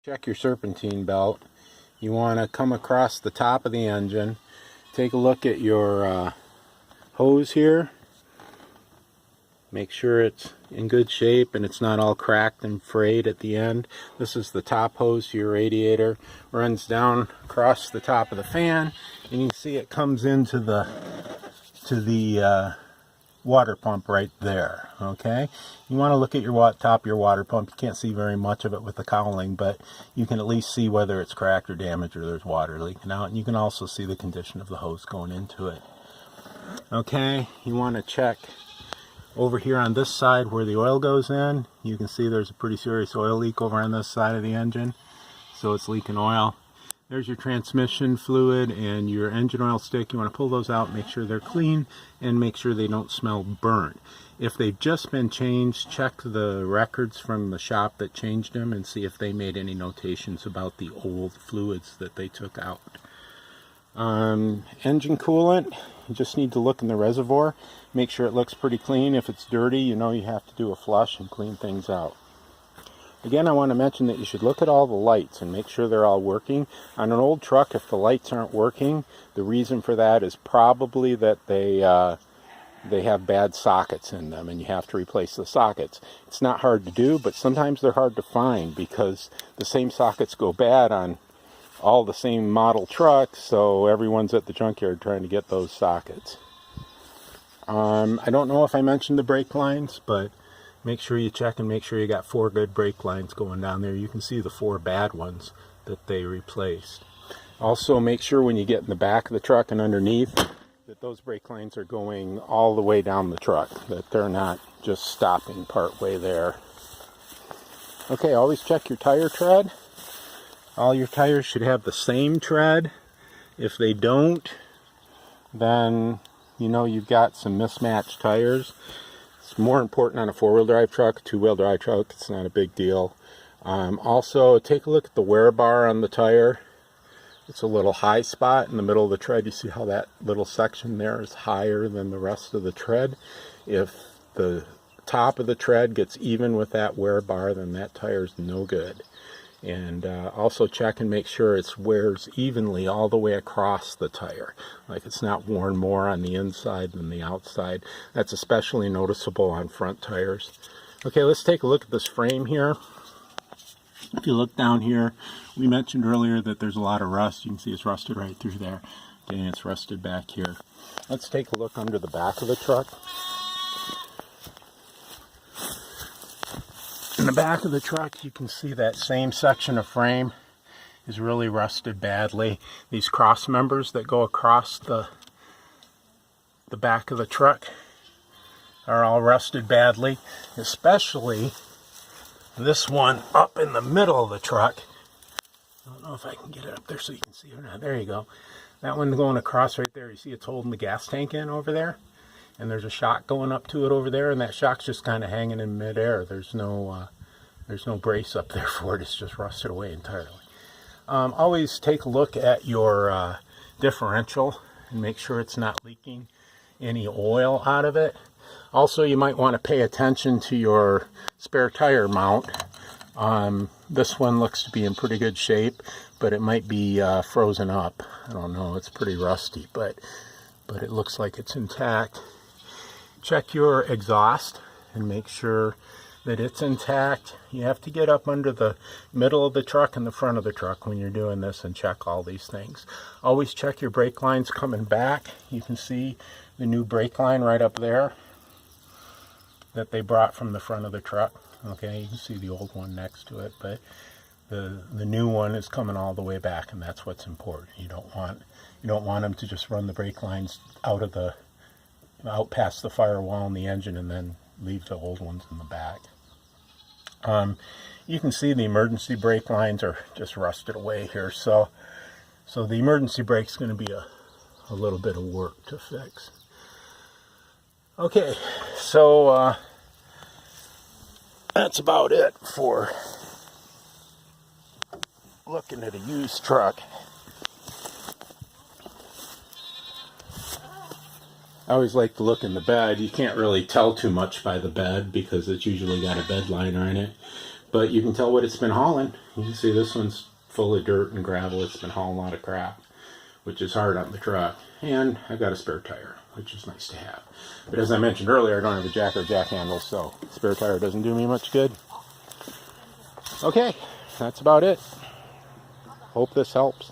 Check your serpentine belt. You want to come across the top of the engine. Take a look at your hose here. Make sure it's in good shape and it's not all cracked and frayed at the end. This is the top hose to your radiator. Runs down across the top of the fan, and you can see it comes into the water pump right there. Okay, you want to look at your top of your water pump. You can't see very much of it with the cowling, but you can at least see whether it's cracked or damaged or there's water leaking out, and you can also see the condition of the hose going into it. Okay, you want to check over here on this side where the oil goes in. You can see there's a pretty serious oil leak over on this side of the engine, so it's leaking oil. There's your transmission fluid and your engine oil stick. You want to pull those out, make sure they're clean, and make sure they don't smell burnt. If they've just been changed, check the records from the shop that changed them and see if they made any notations about the old fluids that they took out. Engine coolant, you just need to look in the reservoir, make sure it looks pretty clean. If it's dirty, you know you have to do a flush and clean things out. Again, I want to mention that you should look at all the lights and make sure they're all working. On an old truck, if the lights aren't working, the reason for that is probably that they have bad sockets in them and you have to replace the sockets. It's not hard to do, but sometimes they're hard to find because the same sockets go bad on all the same model trucks, so everyone's at the junkyard trying to get those sockets. I don't know if I mentioned the brake lines, but make sure you check and make sure you got 4 good brake lines going down there. You can see the 4 bad ones that they replaced. Also, make sure when you get in the back of the truck and underneath that those brake lines are going all the way down the truck, that they're not just stopping part way there. Okay, always check your tire tread. All your tires should have the same tread. If they don't, then you know you've got some mismatched tires. It's more important on a 4-wheel drive truck. 2-wheel drive truck, it's not a big deal. Also, take a look at the wear bar on the tire. It's a little high spot in the middle of the tread. You see how that little section there is higher than the rest of the tread? If the top of the tread gets even with that wear bar, then that tire's no good. And also check and make sure it wears evenly all the way across the tire. Like it's not worn more on the inside than the outside. That's especially noticeable on front tires. Okay, let's take a look at this frame here. If you look down here, we mentioned earlier that there's a lot of rust. You can see it's rusted right through there. Okay, it's rusted back here. Let's take a look under the back of the truck. In the back of the truck, you can see that same section of frame is really rusted badly. These cross members that go across the back of the truck are all rusted badly, especially this one up in the middle of the truck. I don't know if I can get it up there so you can see it or not. There you go. That one going across right there, you see it's holding the gas tank in over there. And there's a shock going up to it over there, and that shock's just kind of hanging in midair. There's no brace up there for it. It's just rusted away entirely. Always take a look at your differential and make sure it's not leaking any oil out of it. Also, you might want to pay attention to your spare tire mount. This one looks to be in pretty good shape, but it might be frozen up. I don't know. It's pretty rusty, but it looks like it's intact. Check your exhaust and make sure that it's intact. You have to get up under the middle of the truck and the front of the truck when you're doing this and check all these things. Always check your brake lines coming back. You can see the new brake line right up there that they brought from the front of the truck. Okay, you can see the old one next to it, but the new one is coming all the way back, and that's what's important. You don't want them to just run the brake lines out past the firewall in the engine and then leave the old ones in the back. You can see the emergency brake lines are just rusted away here, so the emergency brake is going to be a little bit of work to fix. Okay, so that's about it for looking at a used truck. I always like to look in the bed. You can't really tell too much by the bed because it's usually got a bed liner in it. But you can tell what it's been hauling. You can see this one's full of dirt and gravel. It's been hauling a lot of crap, which is hard on the truck. And I've got a spare tire, which is nice to have. But as I mentioned earlier, I don't have a jack or jack handle, so spare tire doesn't do me much good. Okay, that's about it. Hope this helps.